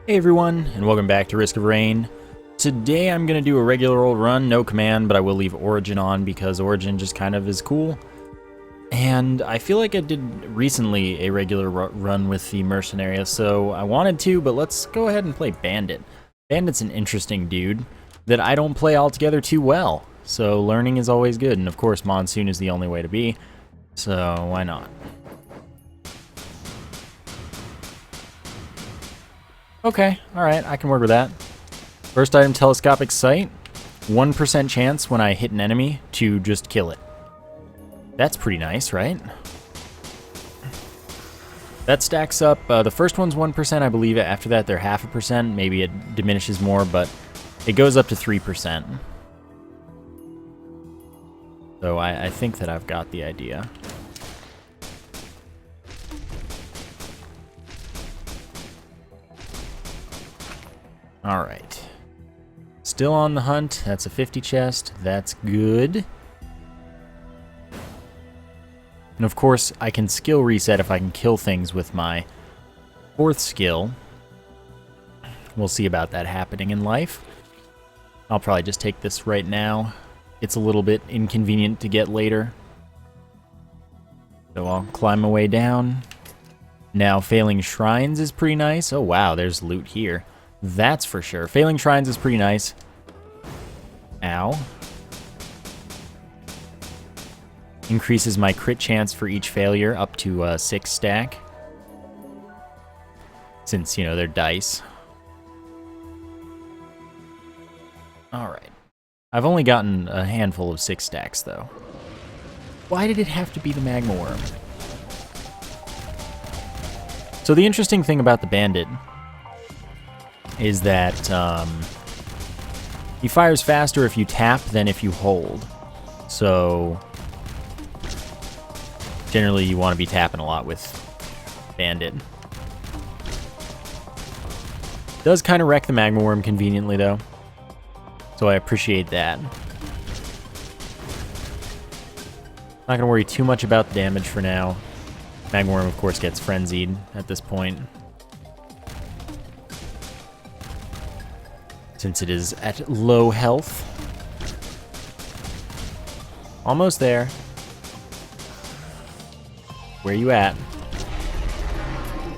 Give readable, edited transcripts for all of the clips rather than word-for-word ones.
Hey everyone, and welcome back to Risk of Rain. Today I'm going to do a regular old run, no command, but I will leave Origin on because Origin just kind of is cool. And I feel like I did recently a regular run with the Mercenaria, so I wanted to, but let's go ahead and play Bandit. Bandit's an interesting dude that I don't play altogether too well, so learning is always good, and of course Monsoon is the only way to be, so why not? Okay, alright, I can work with that. First item, Telescopic Sight. 1% chance when I hit an enemy to just kill it. That's pretty nice, right? That stacks up. The first one's 1%, I believe. After that, they're 0.5%. Maybe it diminishes more, but it goes up to 3%. So I think that I've got the idea. Alright. Still on the hunt. That's a 50 chest. That's good. And of course, I can skill reset if I can kill things with my 4th skill. We'll see about that happening in life. I'll probably just take this right now. It's a little bit inconvenient to get later. So I'll climb my way down. Now, Failing Shrines is pretty nice. Oh wow, there's loot here. That's for sure. Failing Shrines is pretty nice. Ow. Increases my crit chance for each failure up to 6 stack. Since, you know, they're dice. Alright. I've only gotten a handful of 6 stacks, though. Why did it have to be the Magma Worm? So the interesting thing about the Bandit is that he fires faster if you tap than if you hold. So generally you want to be tapping a lot with Bandit. Does kind of wreck the Magma Worm conveniently though, so I appreciate that. Not gonna worry too much about the damage for now. Magma Worm of course gets frenzied at this point, since it is at low health. Almost there. Where you at?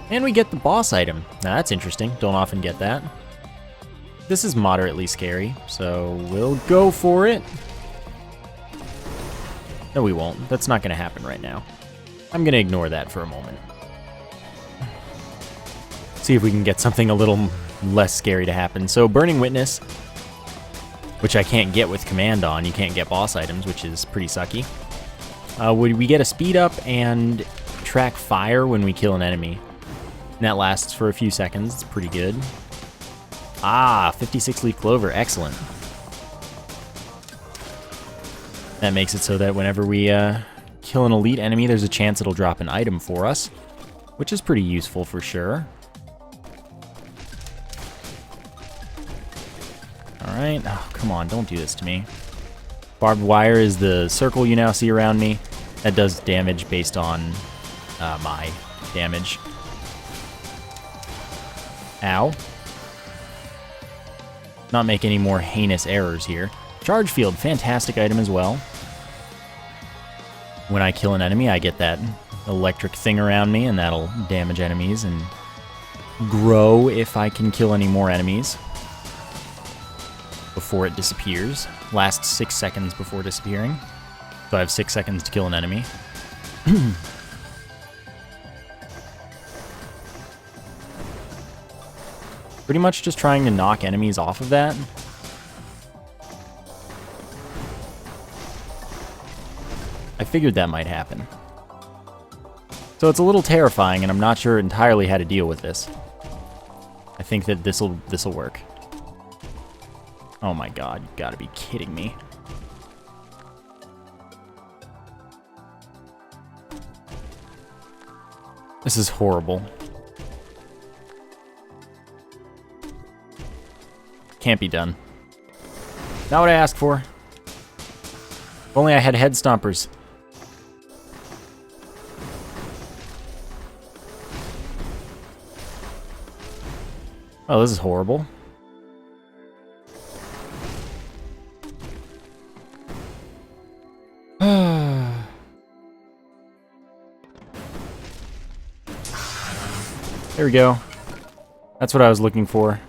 And we get the boss item. Now that's interesting. Don't often get that. This is moderately scary, so we'll go for it. No, we won't. That's not going to happen right now. I'm going to ignore that for a moment. See if we can get something a little less scary to happen. So Burning Witness, which I can't get with command on. You can't get boss items, which is pretty sucky. We get a speed up and track fire when we kill an enemy. And that lasts for a few seconds. It's pretty good. Ah, 56 leaf clover. Excellent. That makes it so that whenever we kill an elite enemy, there's a chance it'll drop an item for us, which is pretty useful for sure. Alright. Oh, come on. Don't do this to me. Barbed wire is the circle you now see around me. That does damage based on my damage. Ow. Not make any more heinous errors here. Charge field, fantastic item as well. When I kill an enemy, I get that electric thing around me, and that'll damage enemies and grow if I can kill any more enemies before it disappears. Lasts 6 seconds before disappearing. So I have 6 seconds to kill an enemy. Pretty much just trying to knock enemies off of that. I figured that might happen. So it's a little terrifying, and I'm not sure entirely how to deal with this. I think that this'll work. Oh my god, you gotta be kidding me. This is horrible. Can't be done. Not what I asked for. If only I had head stompers. Oh, this is horrible. There we go. That's what I was looking for.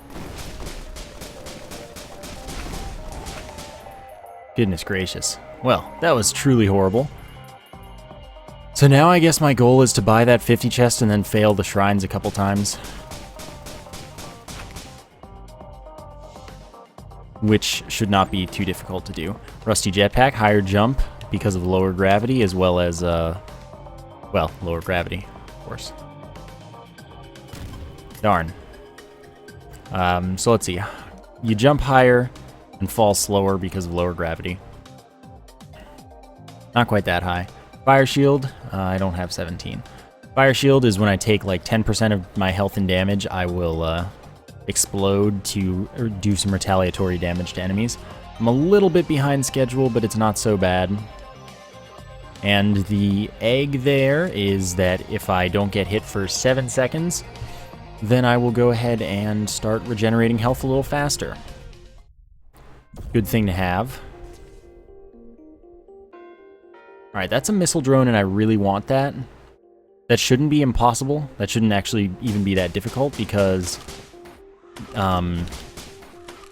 Goodness gracious. Well, that was truly horrible. So now I guess my goal is to buy that 50 chest and then fail the shrines a couple times. Which should not be too difficult to do. Rusty jetpack, higher jump because of lower gravity, as well as, well, lower gravity, of course. Darn. So let's see. You jump higher and fall slower because of lower gravity. Not quite that high. Fire shield, I don't have 17. Fire shield is when I take like 10% of my health and damage, I will explode to do some retaliatory damage to enemies. I'm a little bit behind schedule, but it's not so bad. And the egg there is that if I don't get hit for 7 seconds, then I will go ahead and start regenerating health a little faster. Good thing to have. Alright, that's a missile drone and I really want that. That shouldn't be impossible. That shouldn't actually even be that difficult because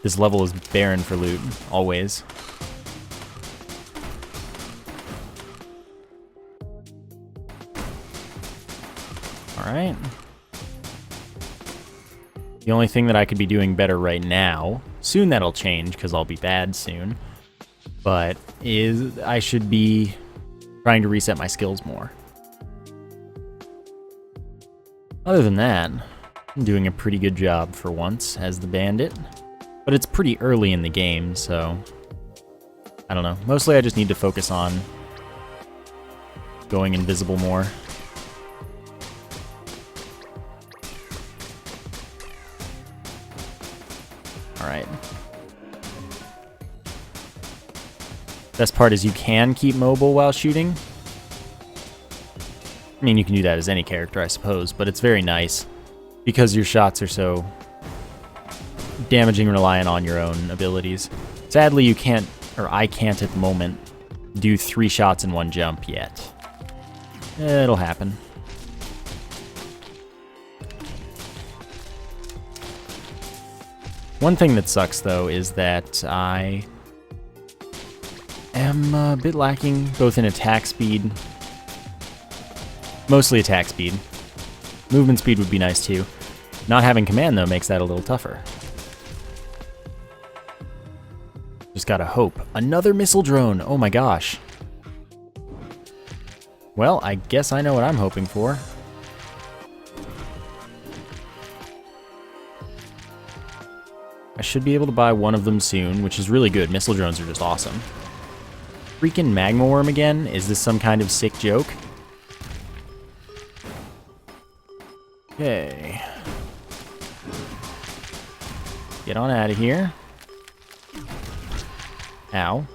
this level is barren for loot, always. Alright. The only thing that I could be doing better right now, soon that'll change because I'll be bad soon, but is I should be trying to reset my skills more. Other than that, I'm doing a pretty good job for once as the bandit, but it's pretty early in the game, so I don't know. Mostly I just need to focus on going invisible more. Alright. Best part is you can keep mobile while shooting. I mean, you can do that as any character, I suppose, but it's very nice because your shots are so damaging and reliant on your own abilities. Sadly, you can't, or I can't at the moment, do 3 shots in one jump yet. It'll happen. One thing that sucks, though, is that I am a bit lacking both in attack speed, mostly attack speed. Movement speed would be nice, too. Not having command, though, makes that a little tougher. Just gotta hope. Another missile drone! Oh my gosh. Well, I guess I know what I'm hoping for. I should be able to buy one of them soon, which is really good. Missile drones are just awesome. Freaking Magma Worm again? Is this some kind of sick joke? Okay. Get on out of here. Ow.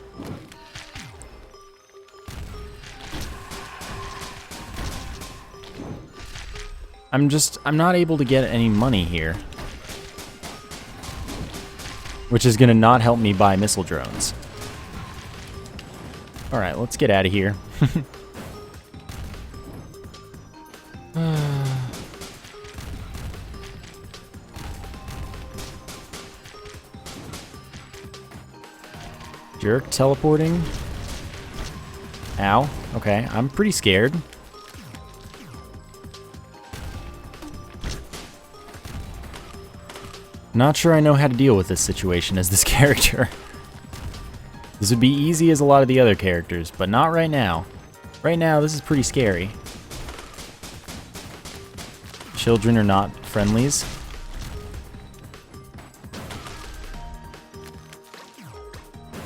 I'm not able to get any money here. Which is gonna not help me buy missile drones. Alright, let's get out of here. Jerk teleporting. Ow. Okay, I'm pretty scared. Not sure I know how to deal with this situation as this character. This would be easy as a lot of the other characters, but not right now. Right now, this is pretty scary. Children are not friendlies.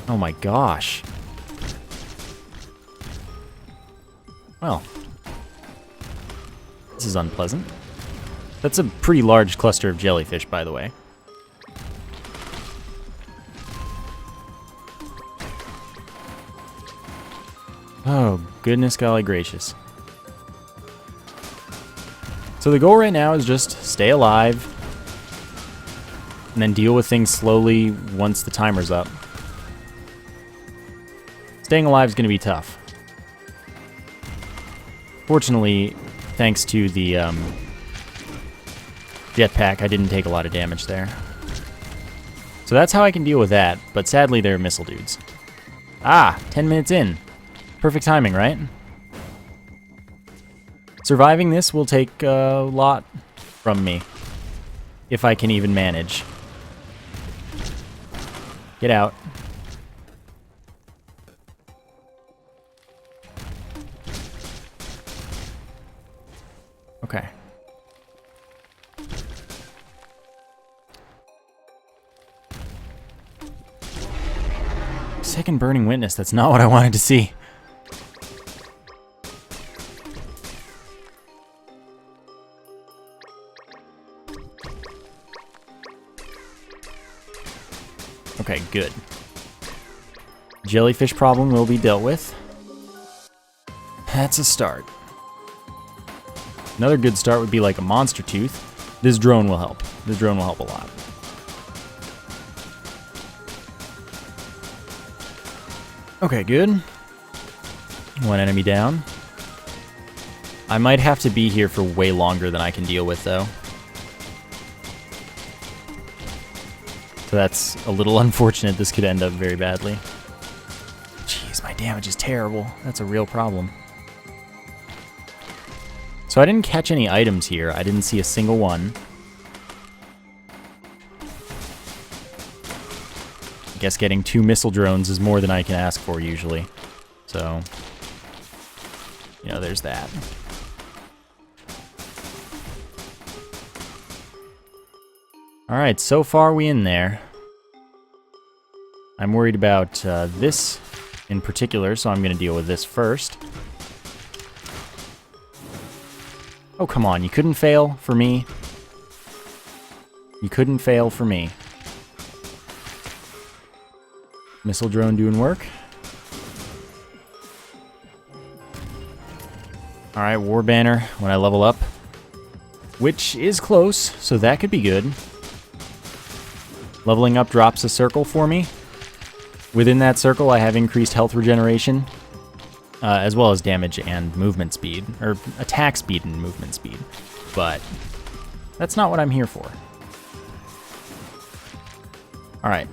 Oh my gosh. Well, this is unpleasant. That's a pretty large cluster of jellyfish, by the way. Oh, goodness golly gracious. So the goal right now is just stay alive and then deal with things slowly once the timer's up. Staying alive is going to be tough. Fortunately, thanks to the jetpack, I didn't take a lot of damage there. So that's how I can deal with that, but sadly they're missile dudes. Ah, 10 minutes in. Perfect timing, right? Surviving this will take a lot from me, if I can even manage. Get out. Okay. Second burning witness, that's not what I wanted to see. Okay, good. Jellyfish problem will be dealt with. That's a start. Another good start would be like a monster tooth. This drone will help. This drone will help a lot. Okay, good. One enemy down. I might have to be here for way longer than I can deal with, though. So that's a little unfortunate. This could end up very badly. Jeez, my damage is terrible. That's a real problem. So I didn't catch any items here. I didn't see a single one. I guess getting 2 missile drones is more than I can ask for usually. So, you know, there's that. Alright, so far we in there. I'm worried about this in particular, so I'm going to deal with this first. Oh, come on, you couldn't fail for me. You couldn't fail for me. Missile drone doing work. Alright, War Banner when I level up. Which is close, so that could be good. Leveling up drops a circle for me. Within that circle, I have increased health regeneration, as well as damage and movement speed, or attack speed and movement speed. But that's not what I'm here for. Alright,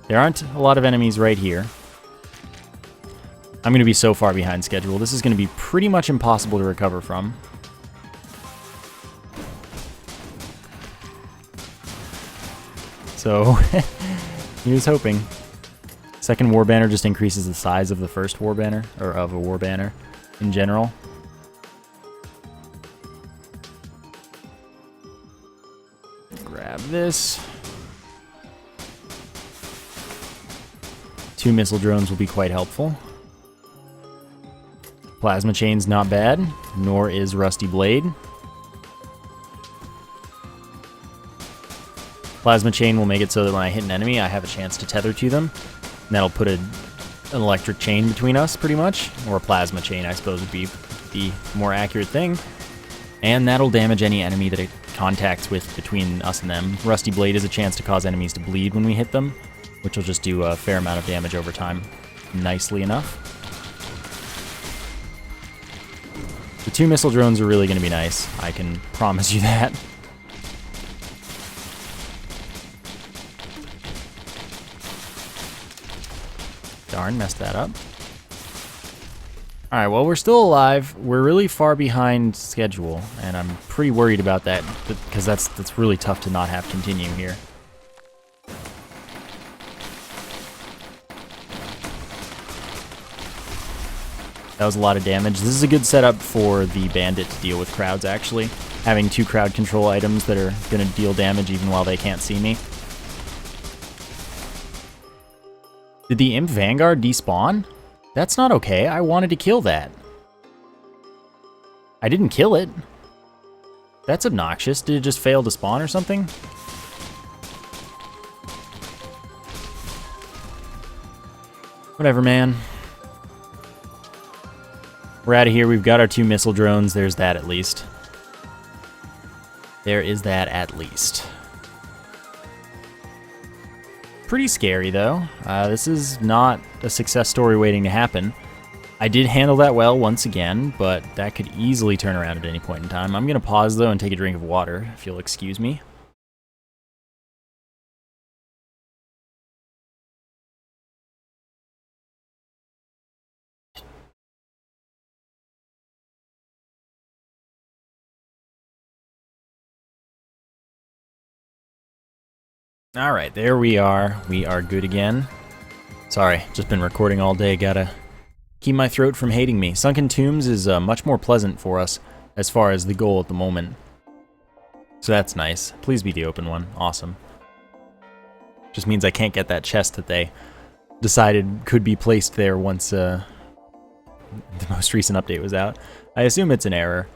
there aren't a lot of enemies right here. I'm going to be so far behind schedule. This is going to be pretty much impossible to recover from. So, here's hoping. Second War Banner just increases the size of the first War Banner, or of a War Banner in general. Grab this. 2 missile drones will be quite helpful. Plasma Chain's not bad, nor is Rusty Blade. Plasma Chain will make it so that when I hit an enemy, I have a chance to tether to them. And that'll put an electric chain between us, pretty much. Or a Plasma Chain, I suppose, would be the more accurate thing. And that'll damage any enemy that it contacts with between us and them. Rusty Blade is a chance to cause enemies to bleed when we hit them, which will just do a fair amount of damage over time. Nicely enough. The 2 missile drones are really going to be nice. I can promise you that. Darn, messed that up. Alright, well, we're still alive. We're really far behind schedule, and I'm pretty worried about that, because that's really tough to not have continue here. That was a lot of damage. This is a good setup for the bandit to deal with crowds, actually. Having 2 crowd control items that are going to deal damage even while they can't see me. Did the Imp Vanguard despawn? That's not okay. I wanted to kill that. I didn't kill it. That's obnoxious. Did it just fail to spawn or something? Whatever, man. We're out of here. We've got our 2 missile drones. There's that at least. There is that at least. pretty scary, though. This is not a success story waiting to happen. I did handle that well once again, but that could easily turn around at any point in time. I'm going to pause, though, and take a drink of water, if you'll excuse me. Alright, there we are. We are good again. Sorry, just been recording all day. Gotta keep my throat from hating me. Sunken Tombs is much more pleasant for us as far as the goal at the moment. So that's nice. Please be the open one. Awesome. Just means I can't get that chest that they decided could be placed there once the most recent update was out. I assume it's an error,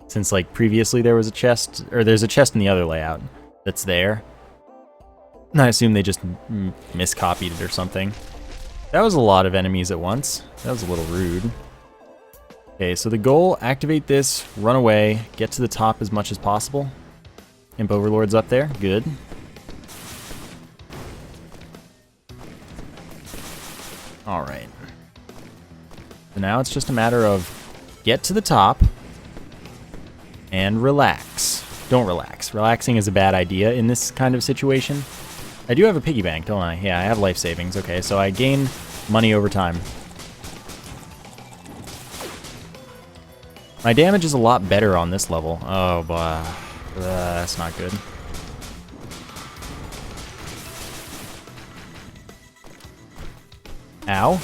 since like previously there was a chest, or there's a chest in the other layout that's there. And I assume they just miscopied it or something. That was a lot of enemies at once. That was a little rude. Okay, so the goal, activate this, run away, get to the top as much as possible. Imp Overlord's up there, good. Alright. So now it's just a matter of get to the top and relax. Don't relax. Relaxing is a bad idea in this kind of situation. I do have a piggy bank, don't I? Yeah, I have life savings. Okay, so I gain money over time. My damage is a lot better on this level. Oh, that's not good. Ow.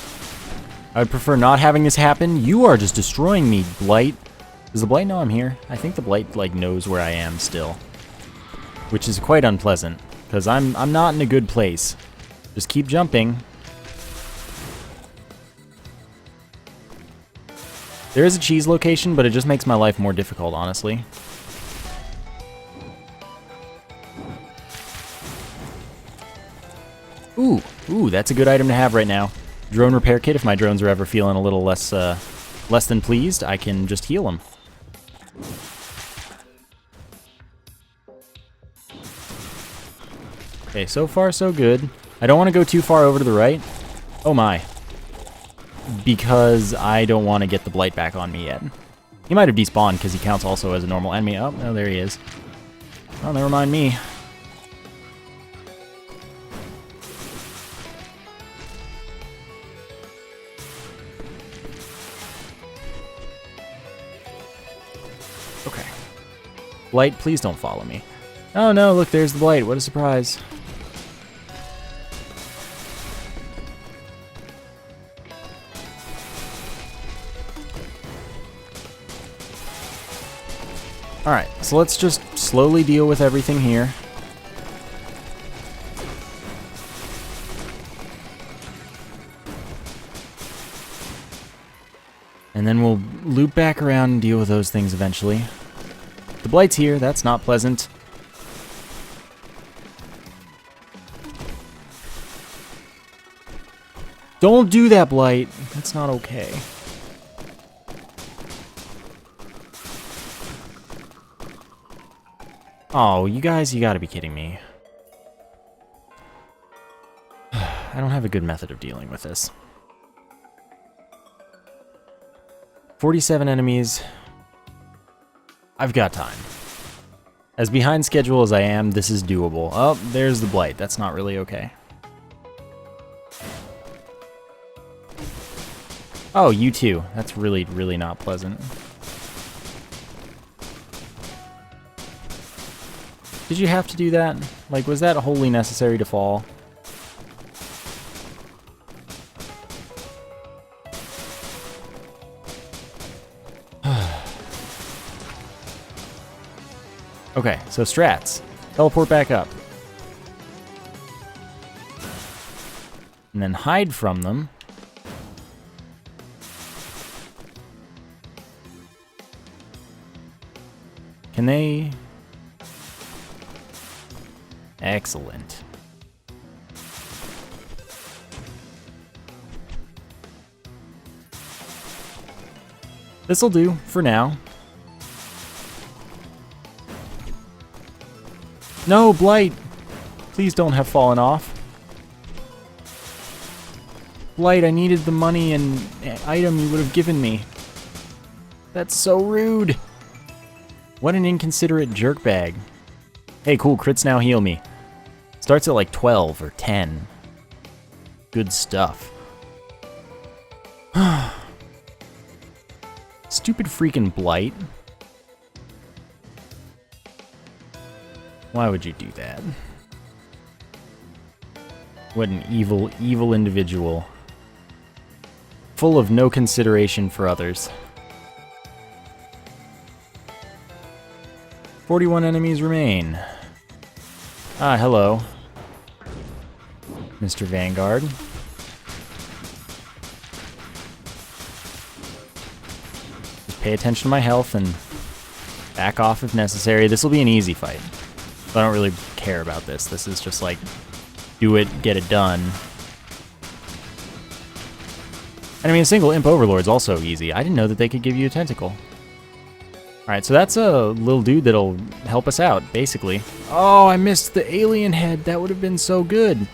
I would prefer not having this happen. You are just destroying me, Blight. Does the Blight know I'm here? I think the Blight, like, knows where I am still. Which is quite unpleasant. Because I'm not in a good place. Just keep jumping. There is a cheese location, but it just makes my life more difficult, honestly. Ooh, that's a good item to have right now. Drone repair kit, if my drones are ever feeling a little less than pleased, I can just heal them. Okay, so far so good. I don't want to go too far over to the right. Oh my. Because I don't want to get the Blight back on me yet. He might have despawned because he counts also as a normal enemy. Oh, no, there he is. Oh, never mind me. Okay. Blight, please don't follow me. Oh no, look, there's the Blight. What a surprise. Alright, so let's just slowly deal with everything here. And then we'll loop back around and deal with those things eventually. The Blight's here, that's not pleasant. Don't do that, Blight. That's not okay. Oh, you guys, you gotta be kidding me. I don't have a good method of dealing with this. 47 enemies. I've got time. As behind schedule as I am, this is doable. Oh, there's the Blight. That's not really okay. Oh, you too. That's really, really not pleasant. Did you have to do that? Like, was that wholly necessary to fall? Okay, so strats. Teleport back up. And then hide from them. Can they... Excellent. This'll do for now. No, Blight! Please don't have fallen off. Blight, I needed the money and item you would have given me. That's so rude. What an inconsiderate jerkbag. Hey, cool, crits now heal me. Starts at like 12 or 10. Good stuff. Stupid freaking Blight. Why would you do that? What an evil, evil individual. Full of no consideration for others. 41 enemies remain. Ah, hello, Mr. Vanguard. Just pay attention to my health and back off if necessary. This will be an easy fight. I don't really care about this. This is just like, do it, get it done. And I mean, a single Imp Overlord's also easy. I didn't know that they could give you a tentacle. Alright, so that's a little dude that'll help us out, basically. Oh, I missed the alien head. That would have been so good.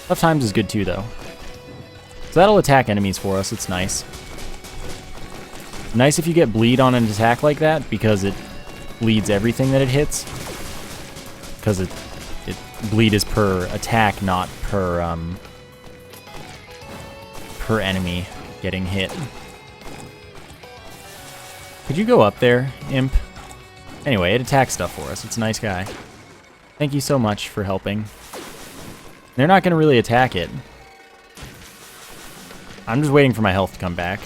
Tough Times is good too, though. So that'll attack enemies for us. It's nice. Nice if you get bleed on an attack like that, because it bleeds everything that it hits. Because it bleed is per attack, not per enemy getting hit. Could you go up there, Imp? Anyway, it attacks stuff for us. It's a nice guy. Thank you so much for helping. They're not going to really attack it. I'm just waiting for my health to come back.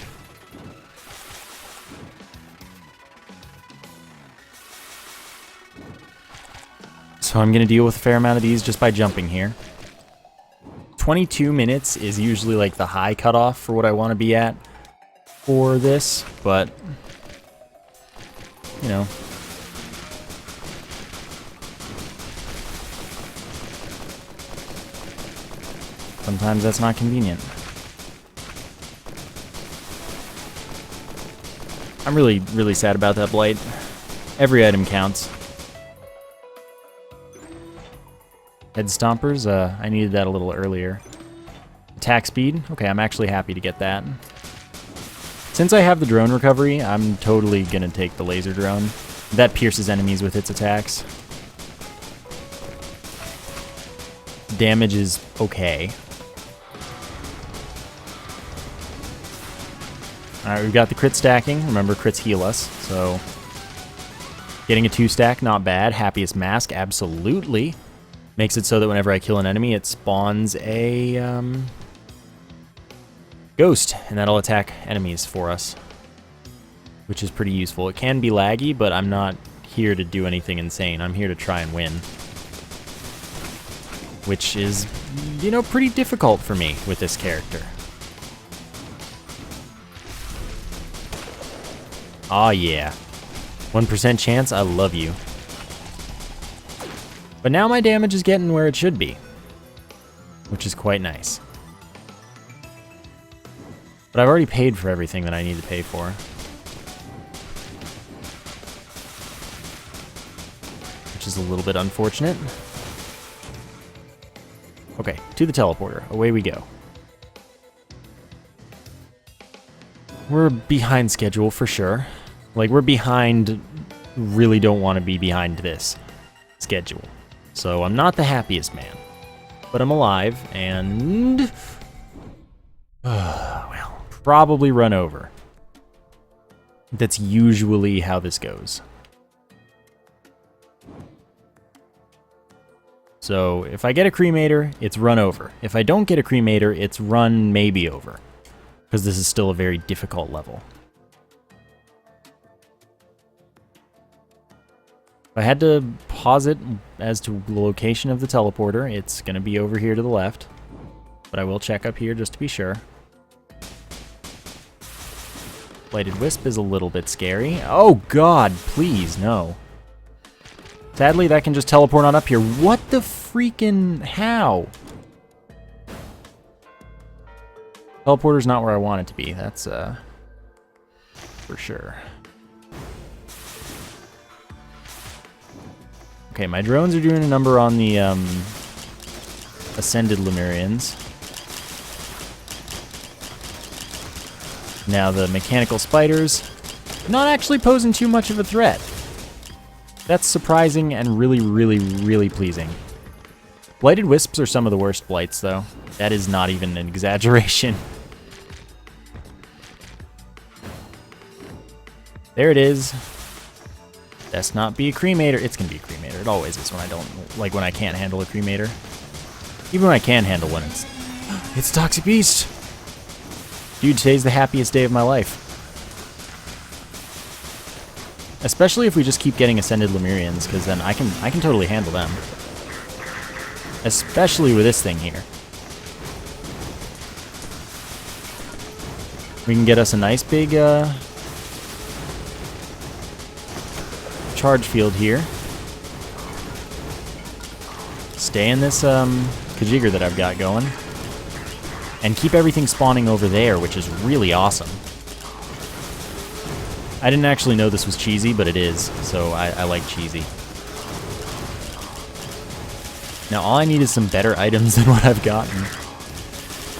So I'm going to deal with a fair amount of these just by jumping here. 22 minutes is usually like the high cutoff for what I want to be at for this, but you know. Sometimes that's not convenient. I'm really, really sad about that Blight. Every item counts. Head Stompers, I needed that a little earlier. Attack speed, okay, I'm actually happy to get that. Since I have the drone recovery, I'm totally gonna take the laser drone. That pierces enemies with its attacks. Damage is okay. Alright, we've got the crit stacking. Remember, crits heal us, so getting a 2-stack, not bad. Happiest Mask, absolutely. Makes it so that whenever I kill an enemy, it spawns a ghost, and that'll attack enemies for us, which is pretty useful. It can be laggy, but I'm not here to do anything insane. I'm here to try and win, which is, you know, pretty difficult for me with this character. Aw, yeah. 1% chance, I love you. But now my damage is getting where it should be, which is quite nice. But I've already paid for everything that I need to pay for. Which is a little bit unfortunate. Okay, to the teleporter. Away we go. We're behind schedule for sure. Like, we're behind, really don't want to be behind this schedule. So I'm not the happiest man, but I'm alive, and well, probably run over. That's usually how this goes. So if I get a cremator, it's run over. If I don't get a cremator, it's run maybe over, because this is still a very difficult level. If I had to pause it as to the location of the teleporter, it's going to be over here to the left. But I will check up here just to be sure. Blighted Wisp is a little bit scary. Oh god, please, no. Sadly, that can just teleport on up here. What the freaking... how? Teleporter's not where I want it to be. That's, for sure. Okay, my drones are doing a number on the, Ascended Lemurians. Now the mechanical spiders, not actually posing too much of a threat. That's surprising and really, really, really pleasing. Blighted Wisps are some of the worst blights, though. That is not even an exaggeration. There it is. Best not be a cremator. It's gonna be a cremator. It always is when I don't, like when I can't handle a cremator. Even when I can handle one, it's Toxic Beast. Dude, today's the happiest day of my life. Especially if we just keep getting Ascended Lemurians, because then I can totally handle them. Especially with this thing here. We can get us a nice big charge field here. Stay in this Kajigger that I've got going. And keep everything spawning over there, which is really awesome. I didn't actually know this was cheesy, but it is, so I like cheesy. Now all I need is some better items than what I've gotten.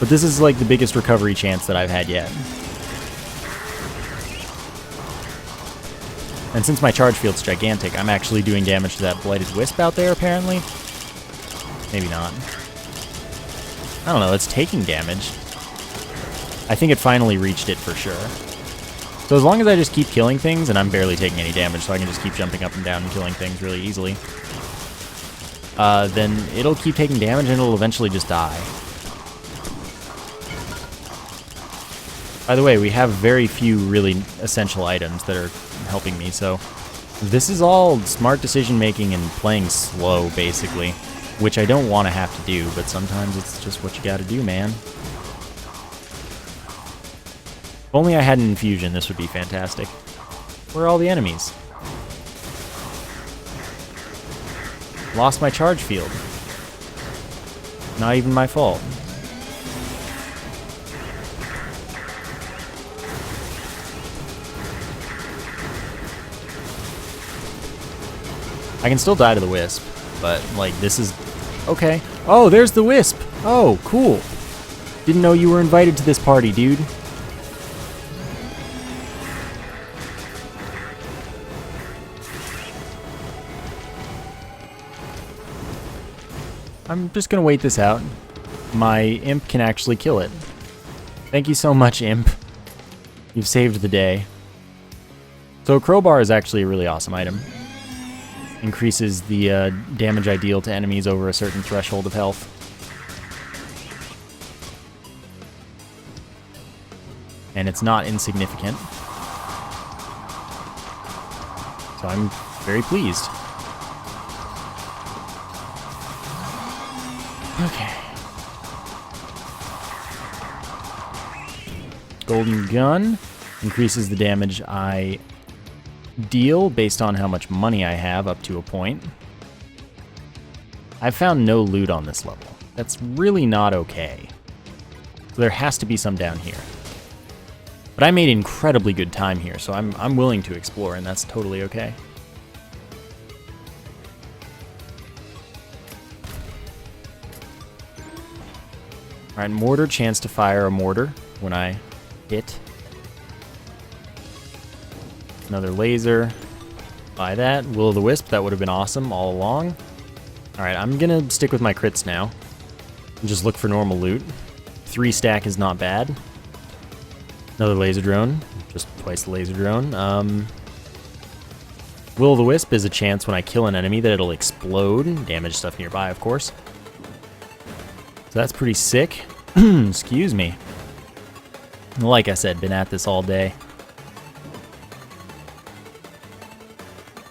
But this is like the biggest recovery chance that I've had yet. And since my charge field's gigantic, I'm actually doing damage to that Blighted Wisp out there, apparently. Maybe not. I don't know, it's taking damage. I think it finally reached it for sure. So as long as I just keep killing things, and I'm barely taking any damage, so I can just keep jumping up and down and killing things really easily, then it'll keep taking damage and it'll eventually just die. By the way, we have very few really essential items that are helping me, so this is all smart decision making and playing slow, basically, which I don't want to have to do, but sometimes it's just what you gotta do, man. If only I had an infusion, this would be fantastic. Where are all the enemies? Lost my charge field. Not even my fault. I can still die to the Wisp, but, like, this is... Okay. Oh, there's the Wisp! Oh, cool. Didn't know you were invited to this party, dude. I'm just gonna wait this out. My Imp can actually kill it. Thank you so much, Imp. You've saved the day. So a crowbar is actually a really awesome item. Increases the damage I deal to enemies over a certain threshold of health. And it's not insignificant. So I'm very pleased. Okay. Golden Gun increases the damage I deal based on how much money I have up to a point. I've found no loot on this level. That's really not okay. So there has to be some down here. But I made incredibly good time here, so I'm willing to explore, and that's totally okay. Alright, mortar, chance to fire a mortar when I hit. Another laser. Buy that. Will-o'-the-wisp, that would have been awesome all along. Alright, I'm gonna stick with my crits now. And just look for normal loot. 3 stack is not bad. Another laser drone. Just twice the laser drone. Will-o'-the-wisp is a chance when I kill an enemy that it'll explode. Damage stuff nearby, of course. So that's pretty sick. Excuse me. Like I said, been at this all day.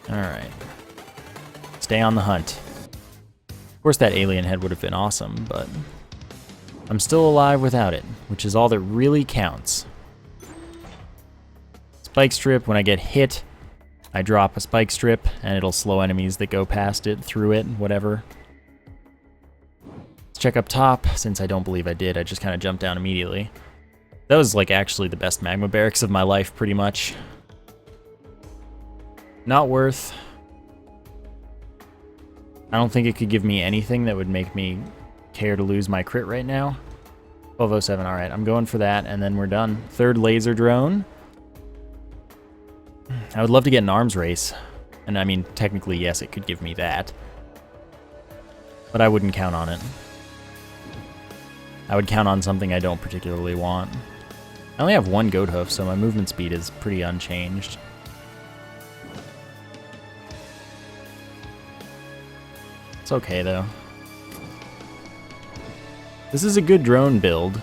Alright. Stay on the hunt. Of course that alien head would have been awesome, but I'm still alive without it, which is all that really counts. Spike strip, when I get hit, I drop a spike strip, and it'll slow enemies that go past it, through it, whatever. Let's check up top, since I don't believe I did. I just kind of jumped down immediately. That was, like, actually the best magma barracks of my life, pretty much. Not worth. I don't think it could give me anything that would make me care to lose my crit right now. 1207, all right. I'm going for that, and then we're done. Third laser drone. I would love to get an arms race. And I mean, technically, yes, it could give me that. But I wouldn't count on it. I would count on something I don't particularly want. I only have one goat hoof, so my movement speed is pretty unchanged. It's okay, though. This is a good drone build.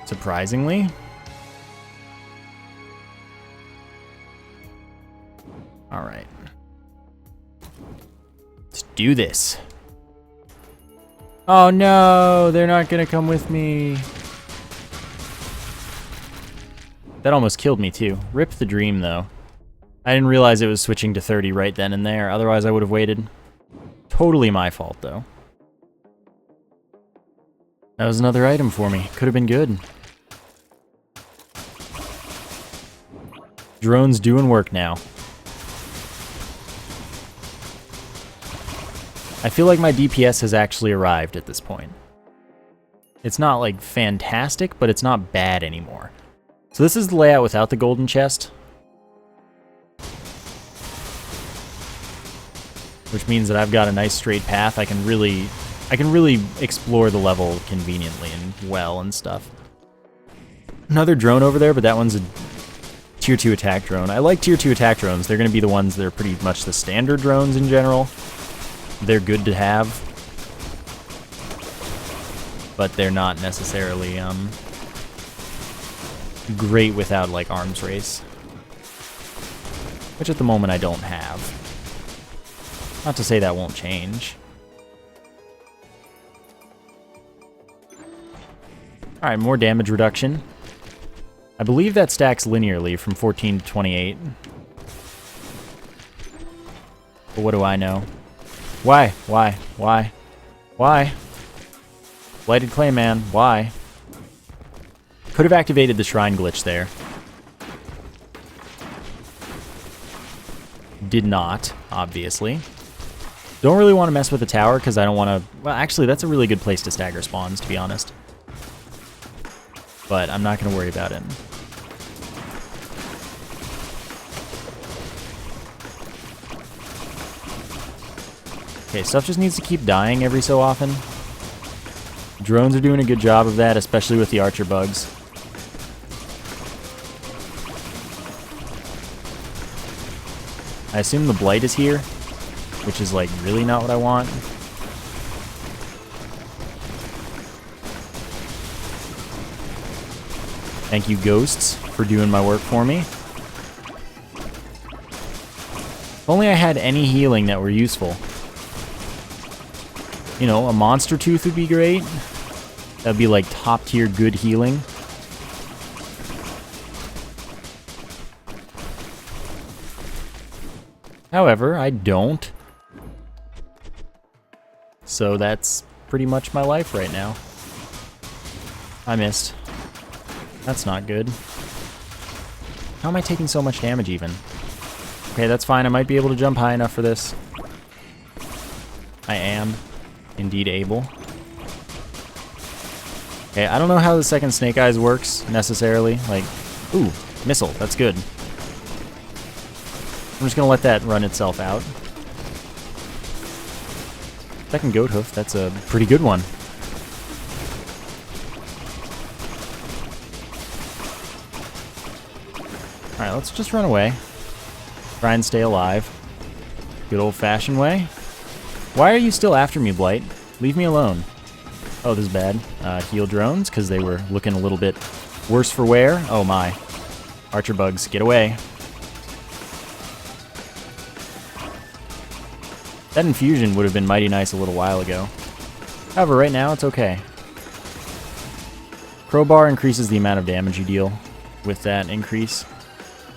Surprisingly. Alright. Let's do this. Oh no, they're not gonna come with me. That almost killed me too. Rip the dream though. I didn't realize it was switching to 30 right then and there, otherwise I would have waited. Totally my fault though. That was another item for me. Could have been good. Drone's doing work now. I feel like my DPS has actually arrived at this point. It's not like fantastic, but it's not bad anymore. So this is the layout without the golden chest. Which means that I've got a nice straight path. I can really explore the level conveniently and well and stuff. Another drone over there, but that one's a tier 2 attack drone. I like tier 2 attack drones. They're going to be the ones that are pretty much the standard drones in general. They're good to have, but they're not necessarily great without like arms race, which at the moment I don't have. Not to say that won't change. All right, more damage reduction. I believe that stacks linearly from 14 to 28. But what do I know? Why? Why? Why? Why? Blighted Clay Man, why? Could have activated the shrine glitch there. Did not, obviously. Don't really want to mess with the tower because I don't want to... Well, actually, that's a really good place to stagger spawns, to be honest. But I'm not going to worry about it. Okay, stuff just needs to keep dying every so often. Drones are doing a good job of that, especially with the archer bugs. I assume the blight is here, which is like really not what I want. Thank you, ghosts, for doing my work for me. If only I had any healing that were useful. You know, a monster tooth would be great. That'd be like top tier good healing. However, I don't. So that's pretty much my life right now. I missed. That's not good. How am I taking so much damage even? Okay, that's fine. I might be able to jump high enough for this. I am indeed able. Okay, I don't know how the second Snake Eyes works necessarily. Like, ooh, missile. That's good. I'm just gonna let that run itself out. Second Goat Hoof, that's a pretty good one. Alright, let's just run away. Try and stay alive. Good old-fashioned way. Why are you still after me, Blight? Leave me alone. Oh, this is bad. Heal drones, because they were looking a little bit worse for wear. Oh my. Archer bugs, get away. That infusion would have been mighty nice a little while ago. However, right now, it's okay. Crowbar increases the amount of damage you deal with that increase.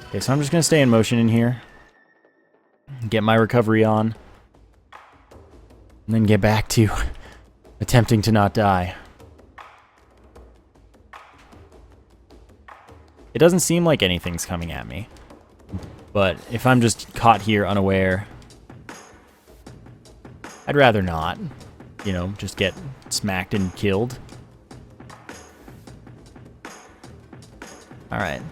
Okay, so I'm just going to stay in motion in here. Get my recovery on. And then get back to attempting to not die. It doesn't seem like anything's coming at me. But if I'm just caught here unaware, I'd rather not. You know, just get smacked and killed. Alright.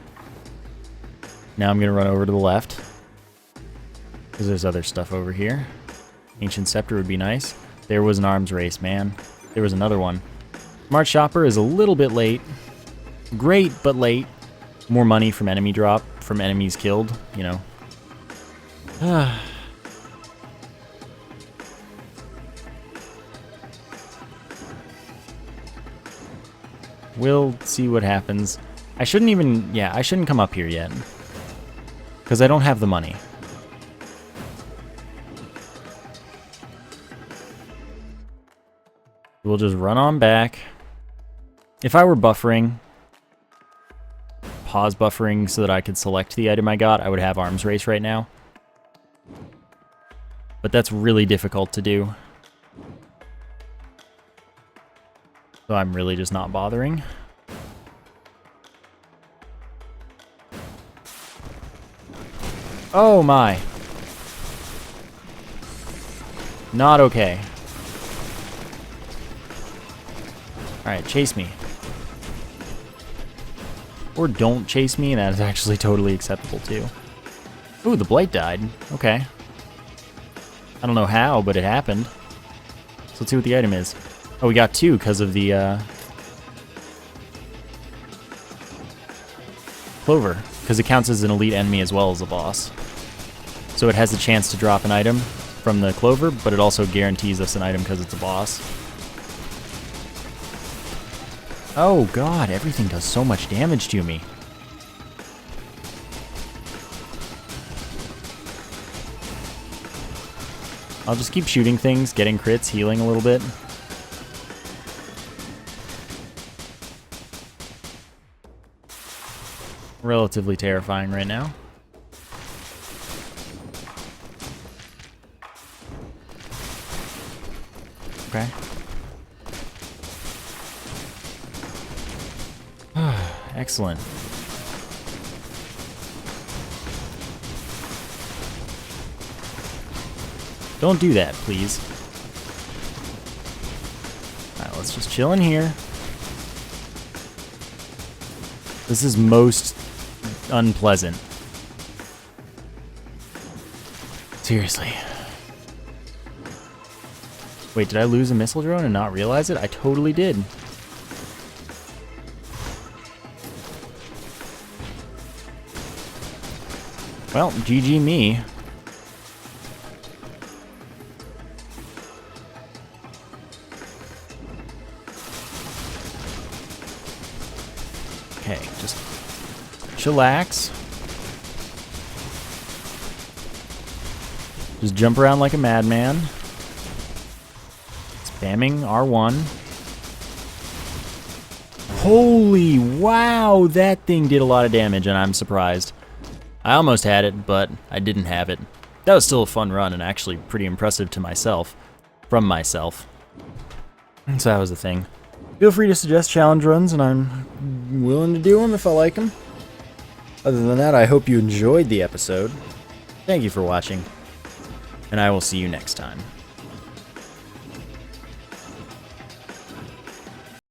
Now I'm going to run over to the left. Because there's other stuff over here. Ancient Scepter would be nice. There was an arms race, man. There was another one. Smart Shopper is a little bit late. Great, but late. More money from enemy drop, from enemies killed, you know. We'll see what happens. I shouldn't even, yeah, I shouldn't come up here yet. Because I don't have the money. We'll just run on back. If I were buffering, pause buffering so that I could select the item I got, I would have arms race right now. But that's really difficult to do. So I'm really just not bothering. Oh my. Not okay. Alright, chase me. Or don't chase me, that is actually totally acceptable too. Ooh, the blight died. Okay. I don't know how, but it happened. So let's see what the item is. Oh, we got 2 because of the Clover. Because it counts as an elite enemy as well as a boss. So it has a chance to drop an item from the Clover, but it also guarantees us an item because it's a boss. Oh god, everything does so much damage to me. I'll just keep shooting things, getting crits, healing a little bit. Relatively terrifying right now. Okay. Excellent. Don't do that, please. Alright, let's just chill in here. This is most unpleasant. Seriously. Wait, did I lose a missile drone and not realize it? I totally did. Well, GG me. Okay, just chillax. Just jump around like a madman. Spamming R1. Holy wow, that thing did a lot of damage and I'm surprised. I almost had it, but I didn't have it. That was still a fun run and actually pretty impressive to myself. From myself. So that was the thing. Feel free to suggest challenge runs and I'm willing to do them if I like them. Other than that, I hope you enjoyed the episode. Thank you for watching. And I will see you next time.